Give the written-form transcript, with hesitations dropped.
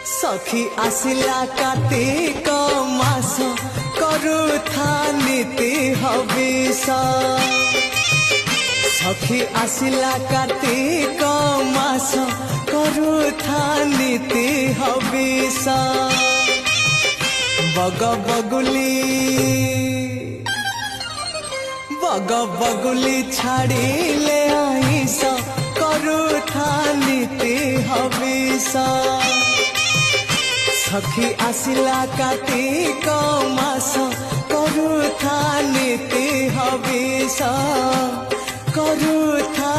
सखी आसिला कार्तिक मास करुथा नीति हविष सखी आसिला कार्तिक मास करुथा नीति हविष बग बगुली छाड़िले आईस करुथा नीति हविष सखी आसिला कार्तिक मास करुथा नीति हविष करुथा